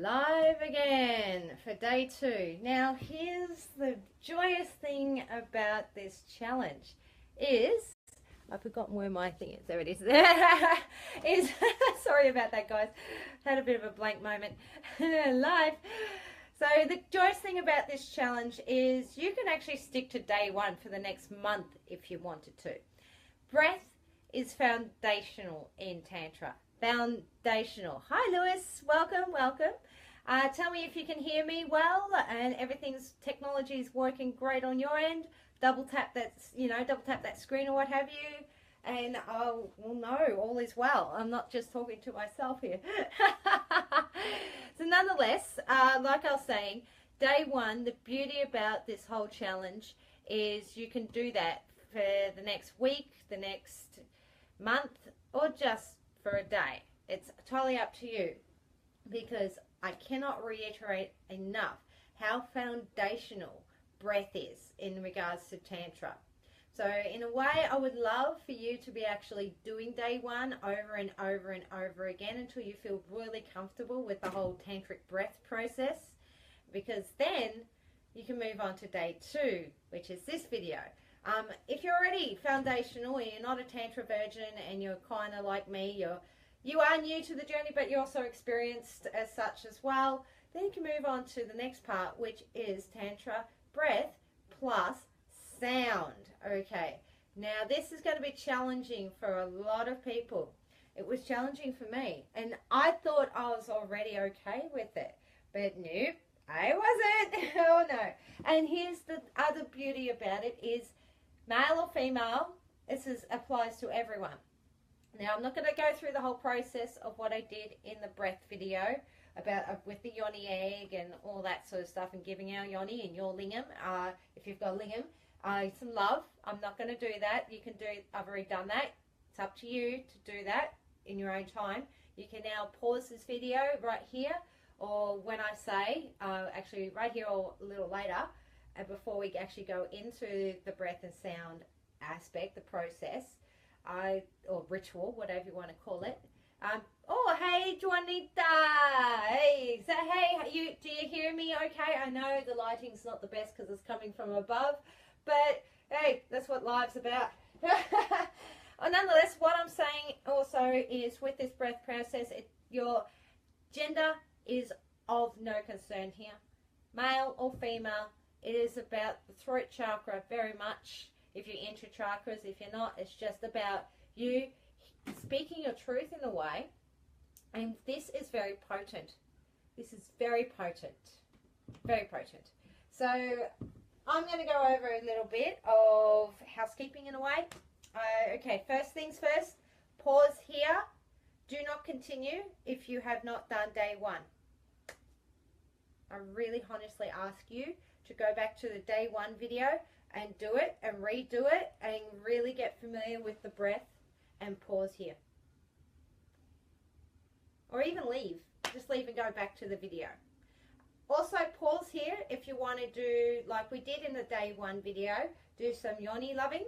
Live again for day 2. Now here's the joyous thing about this challenge is, I've forgotten where my thing is, there it is, sorry about that guys, had a bit of a blank moment. Live. So the joyous thing about this challenge is you can actually stick to day 1 for the next month if you wanted to. Breath is foundational in Tantra. Foundational. Hi Lewis, welcome. Tell me if you can hear me well and everything's technology is working great on your end. Double tap that screen or what have you, and I'll know all is well. I'm not just talking to myself here. So nonetheless, like I was saying, day 1, the beauty about this whole challenge is you can do that for the next week, the next month, or just for a day. It's totally up to you, because I cannot reiterate enough how foundational breath is in regards to Tantra. So in a way, I would love for you to be actually doing day 1 over and over and over again until you feel really comfortable with the whole tantric breath process, because then you can move on to day 2, which is this video. If you're already foundational and you're not a Tantra virgin and you're kind of like me, you are new to the journey but you're also experienced as such as well, then you can move on to the next part, which is Tantra breath plus sound. Okay, now this is going to be challenging for a lot of people. It was challenging for me and I thought I was already okay with it, but nope, I wasn't. Oh no. And here's the other beauty about it is, male or female, this applies to everyone. Now I'm not going to go through the whole process of what I did in the breath video about with the yoni egg and all that sort of stuff, and giving our yoni and your lingam, if you've got lingam, some love. I'm not going to do that. You can do, I've already done that. It's up to you to do that in your own time. You can now pause this video right here, or when I say, actually right here or a little later, and before we actually go into the breath and sound aspect, the process, or ritual, whatever you want to call it. Oh, hey, Juanita. Hey, so hey, do you hear me okay? I know the lighting's not the best because it's coming from above, but hey, that's what life's about. Nonetheless, what I'm saying also is with this breath process, your gender is of no concern here. Male or female, it is about the throat chakra very much. If you're into chakras, if you're not, it's just about you speaking your truth in a way. And this is very potent. This is very potent. Very potent. So I'm going to go over a little bit of housekeeping in a way. Okay, first things first, pause here. Do not continue if you have not done day 1. I really honestly ask you to go back to the day 1 video and do it and redo it and really get familiar with the breath, and pause here. Or even leave. Just leave and go back to the video. Also pause here if you want to do, like we did in the day 1 video, do some yoni loving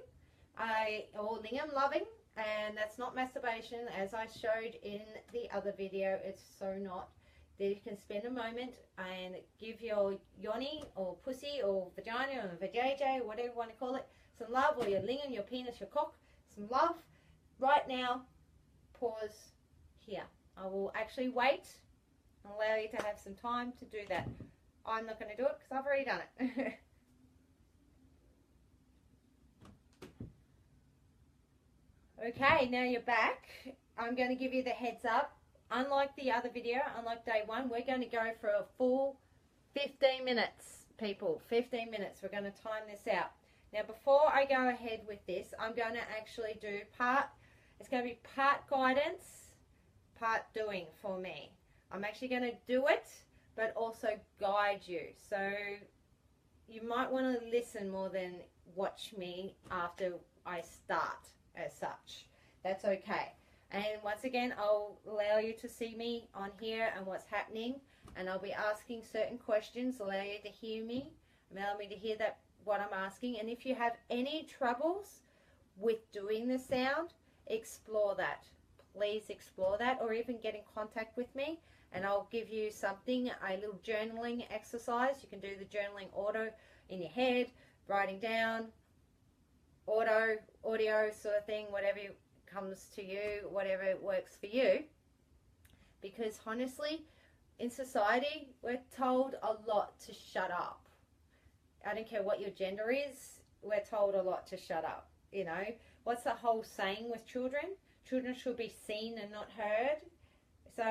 or lingam loving, and that's not masturbation as I showed in the other video. It's so not. That you can spend a moment and give your yoni or pussy or vagina or vajayjay or whatever you want to call it some love, or your lingam, your penis, your cock, some love. Right now, pause here. I will actually wait and allow you to have some time to do that. I'm not going to do it because I've already done it. Okay, now you're back. I'm going to give you the heads up. Unlike the other video, unlike day 1, we're going to go for a full 15 minutes, people. 15 minutes. We're going to time this out. Now, before I go ahead with this, I'm going to actually do it's going to be part guidance, part doing for me. I'm actually going to do it, but also guide you. So you might want to listen more than watch me after I start as such. That's okay. And once again, I'll allow you to see me on here and what's happening. And I'll be asking certain questions, allow you to hear me, allow me to hear that what I'm asking. And if you have any troubles with doing the sound, explore that. please explore that, or even get in contact with me and I'll give you something, a little journaling exercise. You can do the journaling auto in your head, writing down, audio sort of thing, whatever comes to you, whatever works for you. Because honestly, in society, we're told a lot to shut up. I don't care what your gender is, we're told a lot to shut up. You know, what's the whole saying with children? Children should be seen and not heard. So,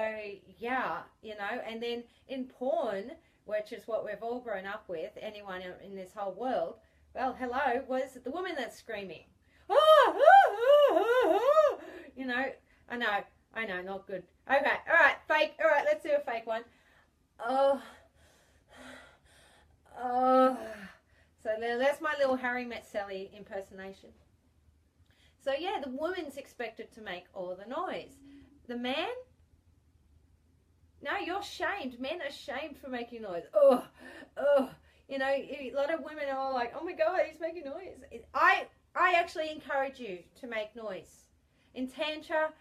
yeah, you know, and then in porn, which is what we've all grown up with, anyone in this whole world, well, hello, was it the woman that's screaming? Oh, oh, oh, oh. You know, I know, not good. Okay, all right, fake. All right, let's do a fake one. Oh. So that's my little Harry Met Sally impersonation. So yeah, the woman's expected to make all the noise. The man, no, you're shamed. Men are shamed for making noise. Oh. You know, a lot of women are like, oh my God, he's making noise. I actually encourage you to make noise. In Tantra,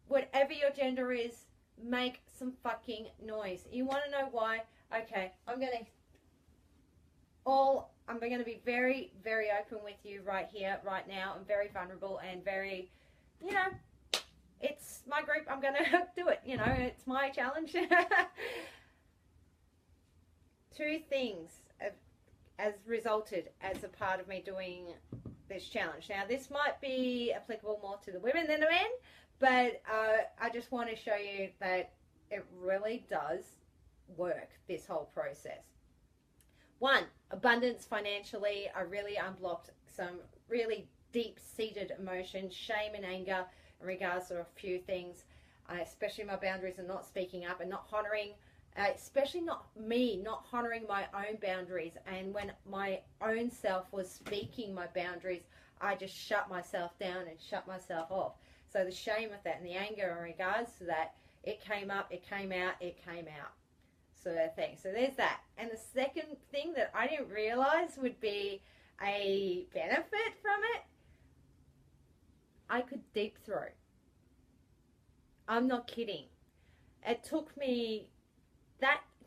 whatever your gender is, make some fucking noise. You want to know why? Okay, I'm going to be very, very open with you right here, right now. I'm very vulnerable and very, you know, it's my group. I'm going to do it. You know, it's my challenge. Two things has resulted as a part of me doing this challenge. Now, this might be applicable more to the women than the men, but I just want to show you that it really does work, this whole process. One, abundance financially. I really unblocked some really deep-seated emotions, shame and anger in regards to a few things, especially my boundaries and not speaking up and not honoring, especially not honoring my own boundaries. And when my own self was speaking my boundaries, I just shut myself down and shut myself off. So the shame with that and the anger in regards to that, it came up, it came out, sort of thing. So there's that. And the second thing that I didn't realize would be a benefit from it, I could deep throat. I'm not kidding. It took me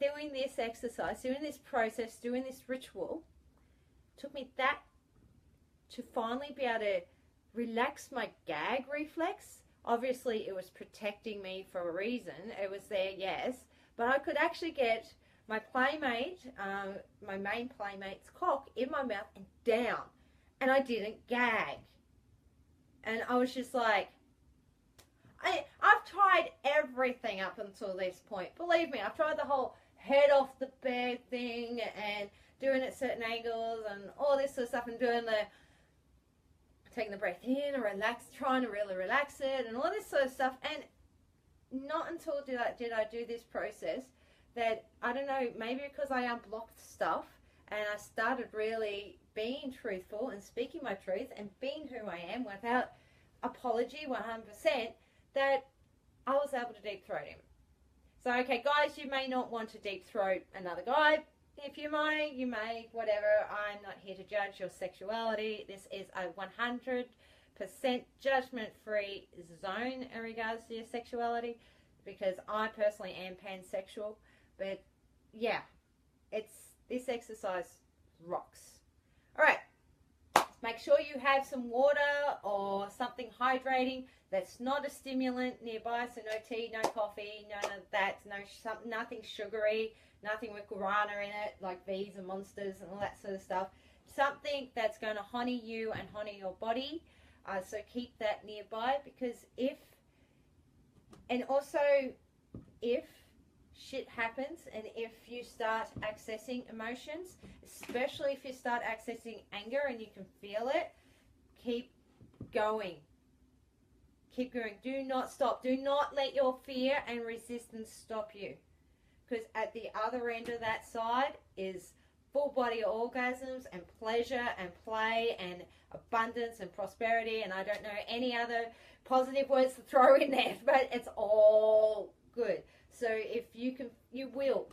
doing this exercise, doing this process, doing this ritual, took me that to finally be able to relax my gag reflex. Obviously, it was protecting me for a reason. It was there, yes. But I could actually get my playmate, my main playmate's cock in my mouth and down. And I didn't gag. And I was just like, I've tried everything up until this point. Believe me, I've tried the whole head off the bed thing and doing it at certain angles and all this sort of stuff and doing taking the breath in and trying to really relax it and all this sort of stuff. And not until did I do this process that, I don't know, maybe because I unblocked stuff and I started really being truthful and speaking my truth and being who I am without apology 100%, that I was able to deep throat him. So, okay, guys, you may not want to deep throat another guy. If you may, whatever. I'm not here to judge your sexuality. This is a 100% judgment-free zone in regards to your sexuality, because I personally am pansexual. But yeah, this exercise rocks. All right, make sure you have some water or something hydrating that's not a stimulant nearby. So no tea, no coffee, none of that. Nothing sugary, nothing with guarana in it, like V's and Monsters and all that sort of stuff. Something that's going to honey you and honey your body. So keep that nearby, because if shit happens and if you start accessing emotions, especially if you start accessing anger and you can feel it, keep going. Keep going. Do not stop. Do not let your fear and resistance stop you. Because at the other end of that side is full body orgasms and pleasure and play and abundance and prosperity, and I don't know any other positive words to throw in there, but it's all good. So if you can, you will.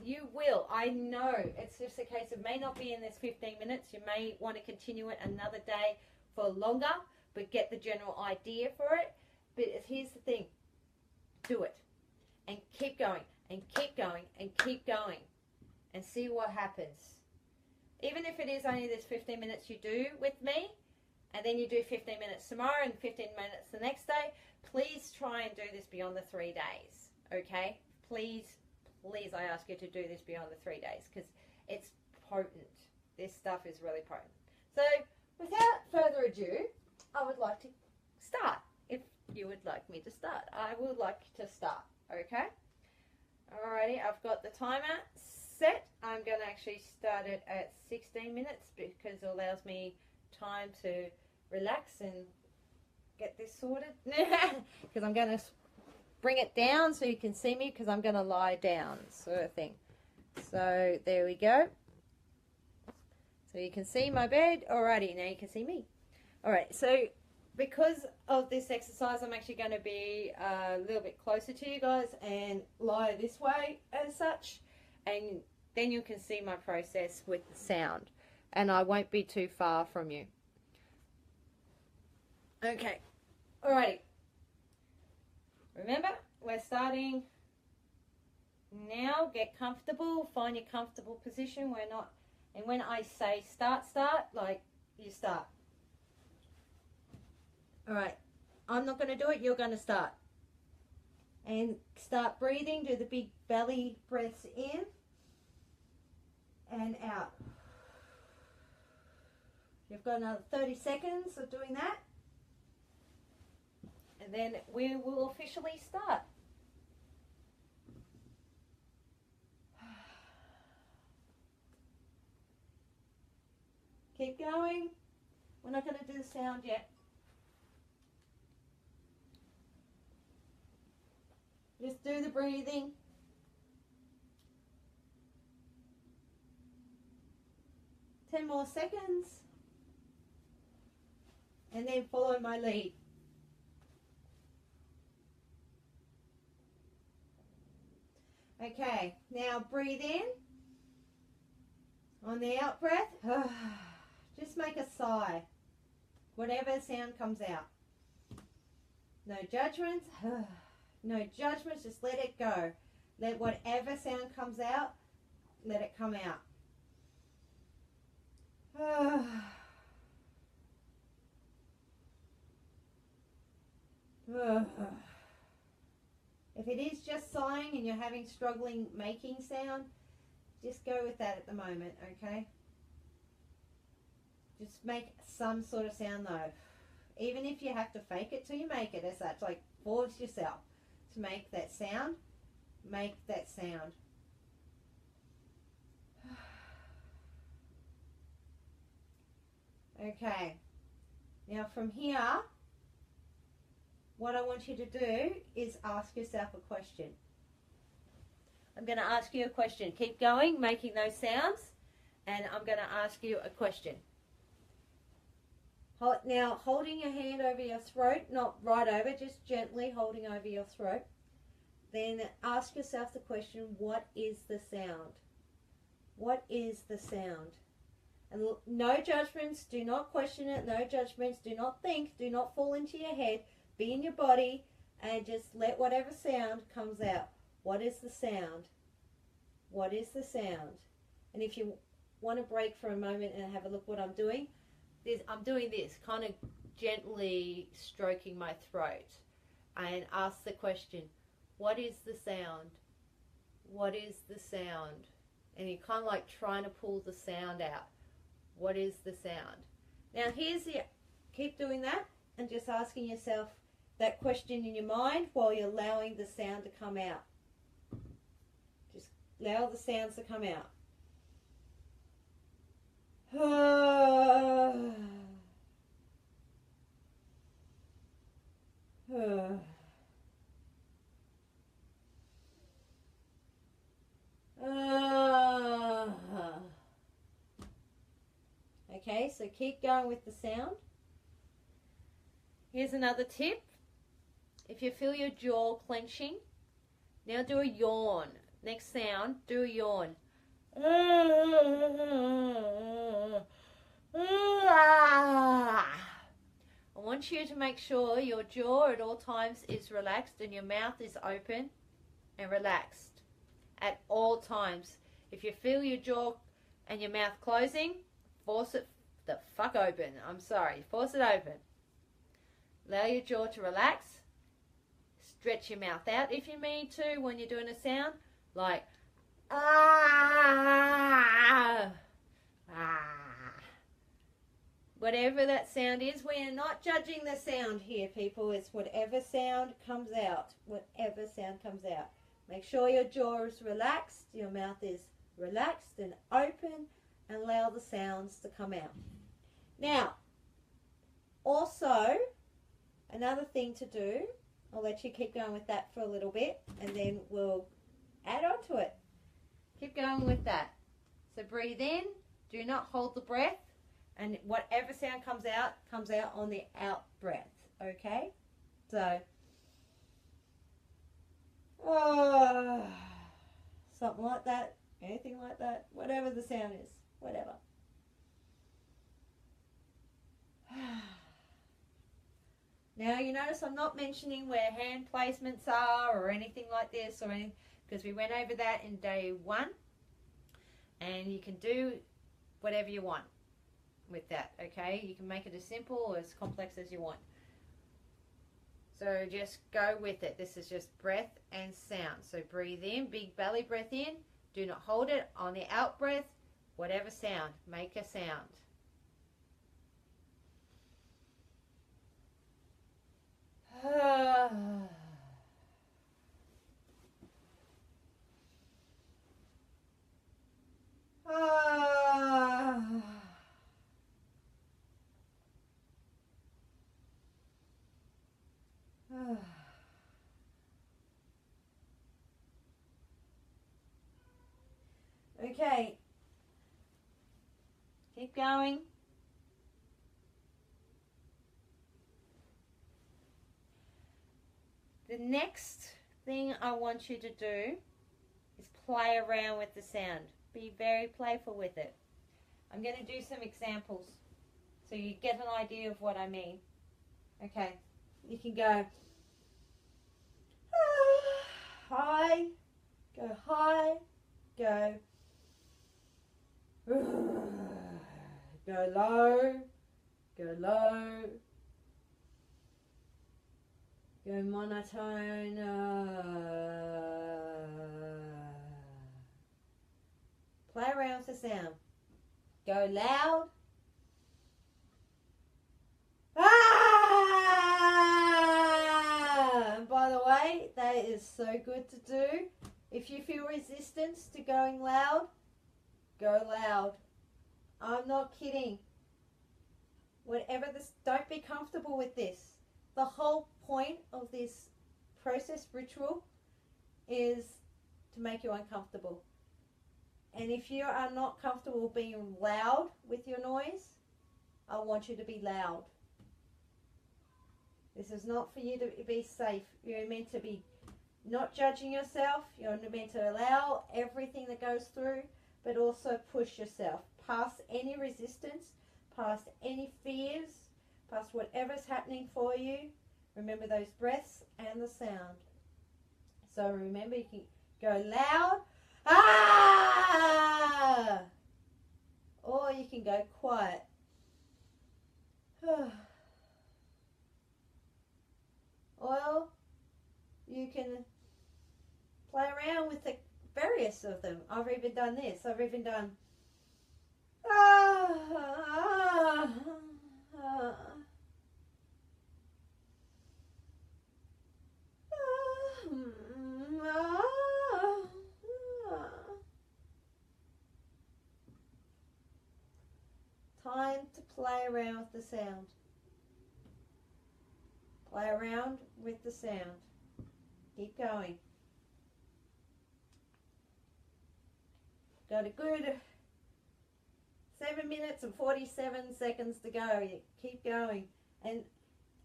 I know it's just a case of may not be in this 15 minutes. You may want to continue it another day for longer, but get the general idea for it. But here's the thing. do it. And keep going, and keep going, and keep going. And see what happens. Even if it is only this 15 minutes you do with me, and then you do 15 minutes tomorrow and 15 minutes the next day, please try and do this beyond the 3 days, okay? Please, please, I ask you to do this beyond the 3 days, because it's potent. This stuff is really potent. So, without further ado, I would like to start. If you would like me to start, I would like to start, okay? Alrighty, I've got the timer set. I'm going to actually start it at 16 minutes because it allows me time to relax and get this sorted. Because I'm going to bring it down so you can see me, because I'm going to lie down, sort of thing. So there we go. So you can see my bed. Alrighty, now you can see me. Alright, so because of this exercise, I'm actually going to be a little bit closer to you guys and lie this way as such, and then you can see my process with the sound, and I won't be too far from you. Okay, alrighty. Remember, we're starting now. Get comfortable, find your comfortable position. We're not, and when I say start, like you start. Alright, I'm not going to do it, you're going to start. And start breathing, do the big belly breaths in and out. You've got another 30 seconds of doing that. And then we will officially start. Keep going. We're not going to do the sound yet. Just do the breathing. Ten more seconds. And then follow my lead. Okay, now breathe in. On the out breath, just make a sigh. Whatever sound comes out. No judgments. No judgments, just let it go. Let whatever sound comes out, let it come out. If it is just sighing and you're having struggling making sound, just go with that at the moment, okay? Just make some sort of sound though. Even if you have to fake it till you make it as such, like force yourself to make that sound, make that sound. Okay, now from here, what I want you to do is ask yourself a question. I'm going to ask you a question. Keep going, making those sounds, and I'm going to ask you a question. Now, holding your hand over your throat, not right over, just gently holding over your throat. Then ask yourself the question, what is the sound? What is the sound? And no judgments, do not question it, no judgments, do not think, do not fall into your head, be in your body, and just let whatever sound comes out. What is the sound? What is the sound? And if you want to break for a moment and have a look what I'm doing, I'm doing this, kind of gently stroking my throat, and ask the question, what is the sound? What is the sound? And you're kind of like trying to pull the sound out. What is the sound? Now keep doing that and just asking yourself that question in your mind while you're allowing the sound to come out. Just allow the sounds to come out. Okay, so keep going with the sound. Here's another tip. If you feel your jaw clenching, now do a yawn. Next sound, do a yawn. I I want you to make sure your jaw at all times is relaxed and your mouth is open and relaxed at all times. If you feel your jaw and your mouth closing, force it the fuck open. I'm sorry. Force it open. Allow your jaw to relax. Stretch your mouth out if you need to when you're doing a sound. Like, ah, ah. Whatever that sound is, we are not judging the sound here, people. It's whatever sound comes out. Whatever sound comes out. Make sure your jaw is relaxed, your mouth is relaxed and open, and allow the sounds to come out. Now, also, another thing to do, I'll let you keep going with that for a little bit, and then we'll add on to it. Keep going with that. So breathe in, do not hold the breath, and whatever sound comes out on the out breath, okay? So, something like that, anything like that, whatever the sound is, whatever. Now you notice I'm not mentioning where hand placements are or anything like this, or anything, because we went over that in day 1, and you can do whatever you want with that, okay? You can make it as simple or as complex as you want. So just go with it. This is just breath and sound. So breathe in, big belly breath in. Do not hold it. On the out breath, whatever sound, make a sound. Okay, keep going. The next thing I want you to do is play around with the sound. Be very playful with it. I'm going to do some examples so you get an idea of what I mean. Okay, you can go high, go high, go go low, go low, go monotone, play around with the sound, go loud, and by the way, that is so good to do. If you feel resistance to going loud, go loud. I'm not kidding. Whatever this, don't be comfortable with this. The whole point of this process ritual is to make you uncomfortable. And if you are not comfortable being loud with your noise, I want you to be loud. This is not for you to be safe. You're meant to be not judging yourself. You're meant to allow everything that goes through, but also push yourself past any resistance, past any fears, past whatever's happening for you. Remember those breaths and the sound. So remember, you can go loud, ah, or you can go quiet. Or you can play around with the various of them. I've even done this. I've even done time to play around with the sound. Play around with the sound. Keep going. Got a good 7 minutes and 47 seconds to go. You keep going. And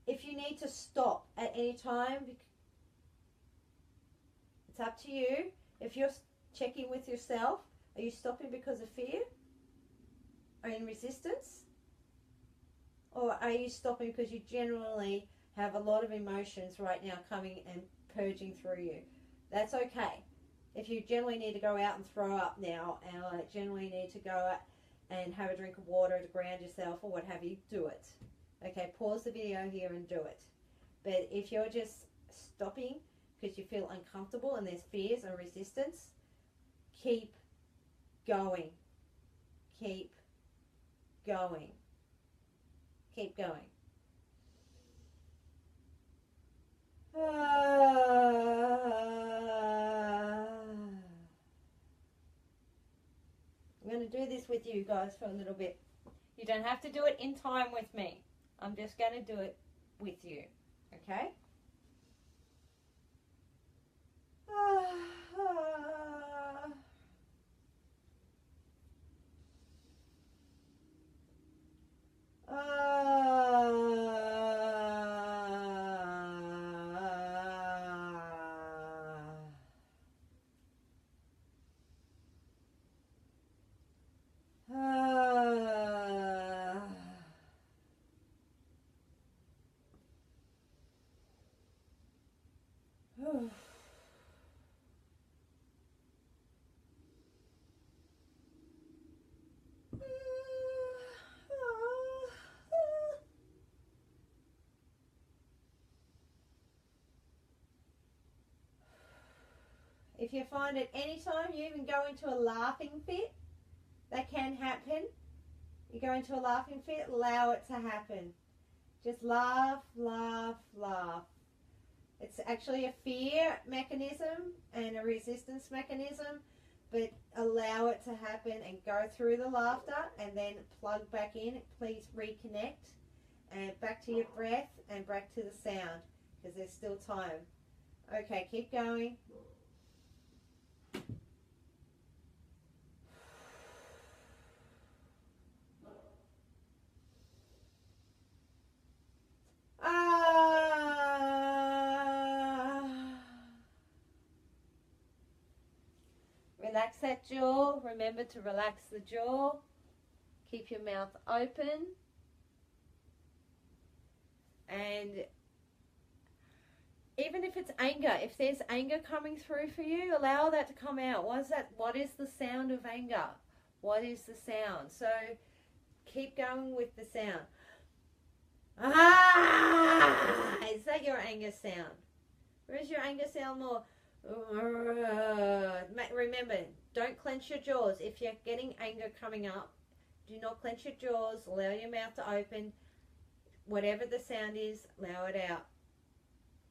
if you need to stop at any time, it's up to you. If you're checking with yourself, are you stopping because of fear or in resistance? Or are you stopping because you generally have a lot of emotions right now coming and purging through you? That's okay. If you generally need to go out and throw up now, or generally need to go out and have a drink of water to ground yourself or what have you, do it. Okay, pause the video here and do it. But if you're just stopping because you feel uncomfortable and there's fears or resistance, keep going. Keep going. Keep going. I'm going to do this with you guys for a little bit. You don't have to do it in time with me. I'm just going to do it with you. Okay? If you find at any time you even go into a laughing fit, that can happen. You go into a laughing fit, allow it to happen. Just laugh, laugh, laugh. It's actually a fear mechanism and a resistance mechanism, but allow it to happen and go through the laughter and then plug back in. Please reconnect and back to your breath and back to the sound because there's still time. Okay, keep going. Relax that jaw. Remember to relax the jaw. Keep your mouth open. And even if it's anger, if there's anger coming through for you, allow that to come out. What is the sound of anger? What is the sound? So keep going with the sound. Ah! Is that your anger sound? Or is your anger sound more? Remember, don't clench your jaws. If you're getting anger coming up, do not clench your jaws. Allow your mouth to open. Whatever the sound is, allow it out.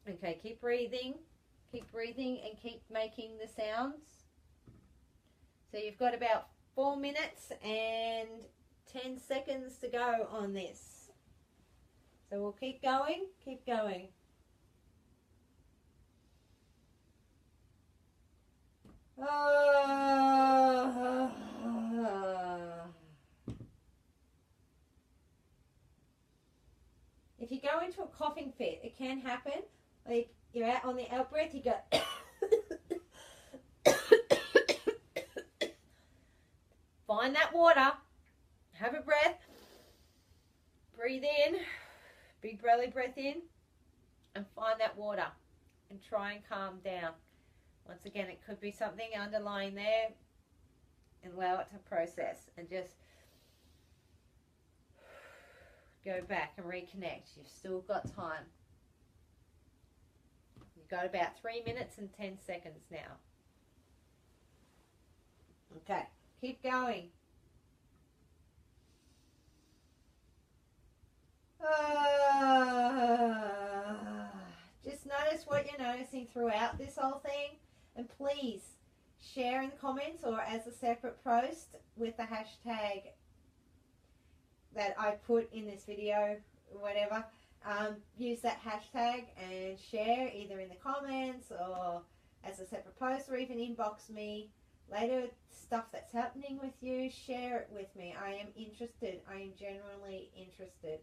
Okay, keep breathing. Keep breathing and keep making the sounds. So you've got about 4 minutes and 10 seconds to go on this. So we'll keep going, keep going. If you go into a coughing fit, it can happen. Like you're out on the out breath, you go. Find that water. Have a breath. Breathe in. Big belly breath in. And find that water. And try and calm down. Once again, it could be something underlying there. And allow it to process. And just go back and reconnect. You've still got time. You've got about 3 minutes and 10 seconds now. Okay, keep going. Just notice what you're noticing throughout this whole thing. And please share in the comments or as a separate post with the hashtag that I put in this video, whatever. Use that hashtag and share either in the comments or as a separate post, or even inbox me later stuff that's happening with you. Share it with me. I am interested. I am genuinely interested.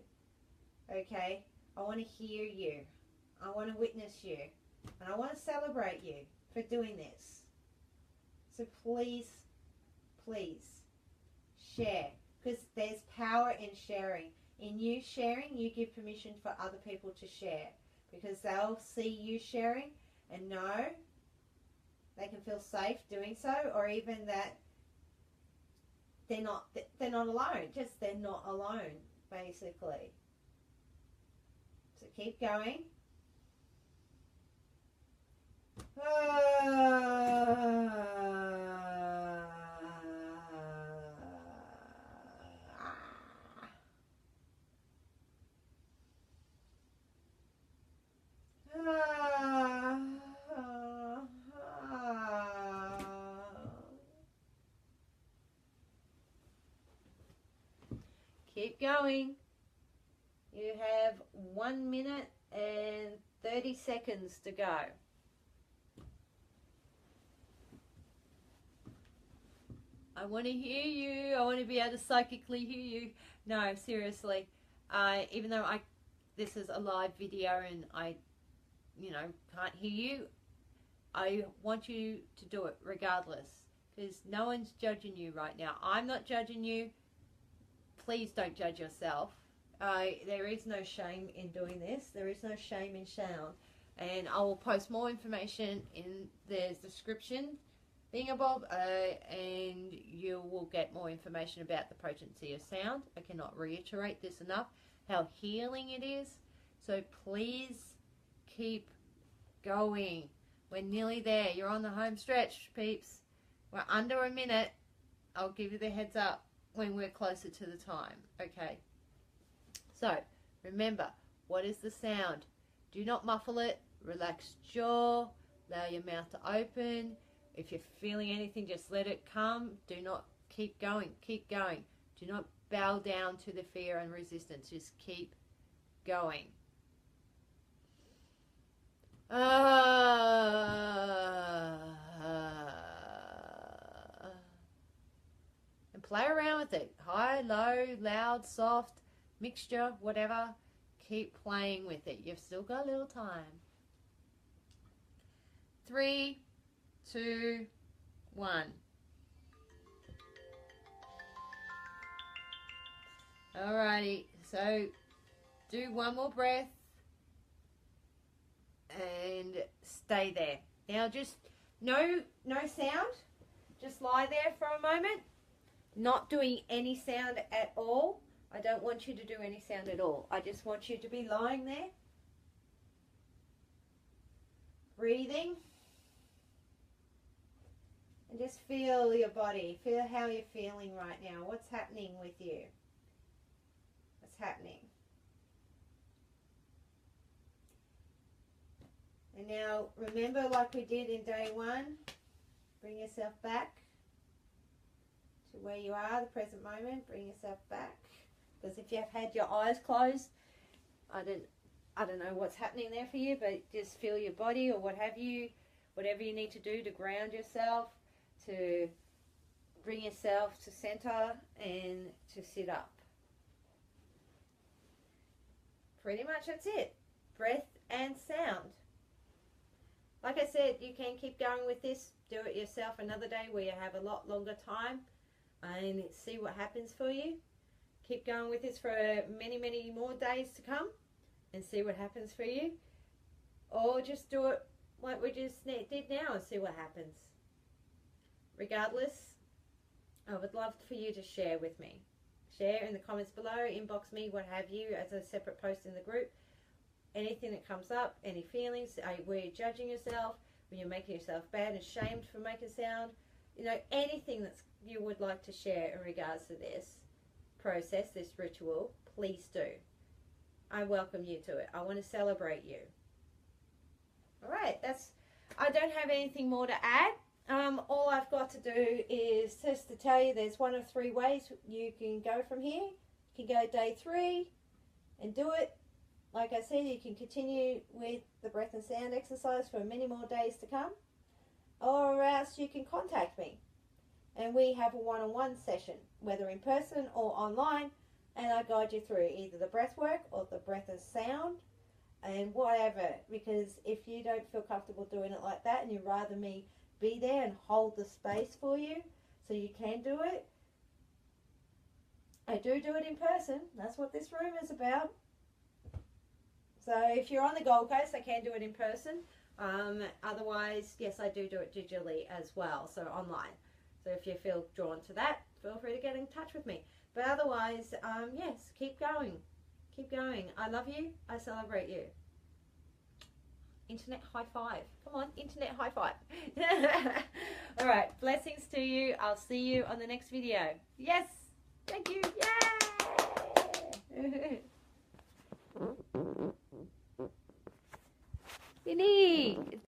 Okay? I want to hear you. I want to witness you. And I want to celebrate you for doing this. So please, please share. Because there's power in sharing. In you sharing, you give permission for other people to share, because they'll see you sharing and know they can feel safe doing so, or even that they're not alone. Just they're not alone, basically. So keep going. Keep going. You have 1 minute and 30 seconds to go. I want to hear you. I want to be able to psychically hear you. No, seriously. Even though this is a live video and I, can't hear you, I want you to do it regardless, because no one's judging you right now. I'm not judging you. Please don't judge yourself. There is no shame in doing this. There is no shame in sound. And I will post more information in the description being above, and you will get more information about the potency of sound. I cannot reiterate this enough, how healing it is. So please keep going. We're nearly there. You're on the home stretch, peeps. We're under a minute. I'll give you the heads up when we're closer to the time. Okay. So remember, what is the sound? Do not muffle it. Relax jaw. Allow your mouth to open. If you're feeling anything, just let it come. Do not keep going. Keep going. Do not bow down to the fear and resistance. Just keep going. And play around with it. High, low, loud, soft, mixture, whatever. Keep playing with it. You've still got a little time. 3, 2, 1. Alrighty, so do one more breath and stay there. Now just no sound. Just lie there for a moment, not doing any sound at all. I don't want you to do any sound at all. I just want you to be lying there, breathing. And just feel your body. Feel how you're feeling right now. What's happening with you? What's happening? And now remember, like we did in day 1, bring yourself back to where you are, the present moment. Bring yourself back. Because if you've had your eyes closed, I don't know what's happening there for you, but just feel your body or what have you, whatever you need to do to ground yourself, to bring yourself to center and to sit up. Pretty much that's it. Breath and sound. Like I said, you can keep going with this. Do it yourself another day where you have a lot longer time and see what happens for you. Keep going with this for many, many more days to come and see what happens for you. Or just do it like we just did now and see what happens. Regardless, I would love for you to share with me. Share in the comments below, inbox me, what have you, as a separate post in the group. Anything that comes up, any feelings, where you're judging yourself, when you're making yourself bad and shamed for making sound, anything that you would like to share in regards to this process, this ritual, please do. I welcome you to it. I want to celebrate you. Alright, I don't have anything more to add. All I've got to do is just to tell you there's 1 of 3 ways you can go from here. You can go day 3 and do it. Like I said, you can continue with the breath and sound exercise for many more days to come. Or else you can contact me. And we have a one-on-one session, whether in person or online. And I guide you through either the breath work or the breath and sound and whatever. Because if you don't feel comfortable doing it like that and you'd rather me be there and hold the space for you so you can do it, I do it in person. That's what this room is about. So if you're on the Gold Coast, I can do it in person. Otherwise, yes, I do it digitally as well, so online. So if you feel drawn to that, feel free to get in touch with me. But otherwise, yes, keep going. Keep going. I love you. I celebrate you. Internet high five. Come on, internet high five. All right, blessings to you. I'll see you on the next video. Yes, thank you. Yay! Vinny!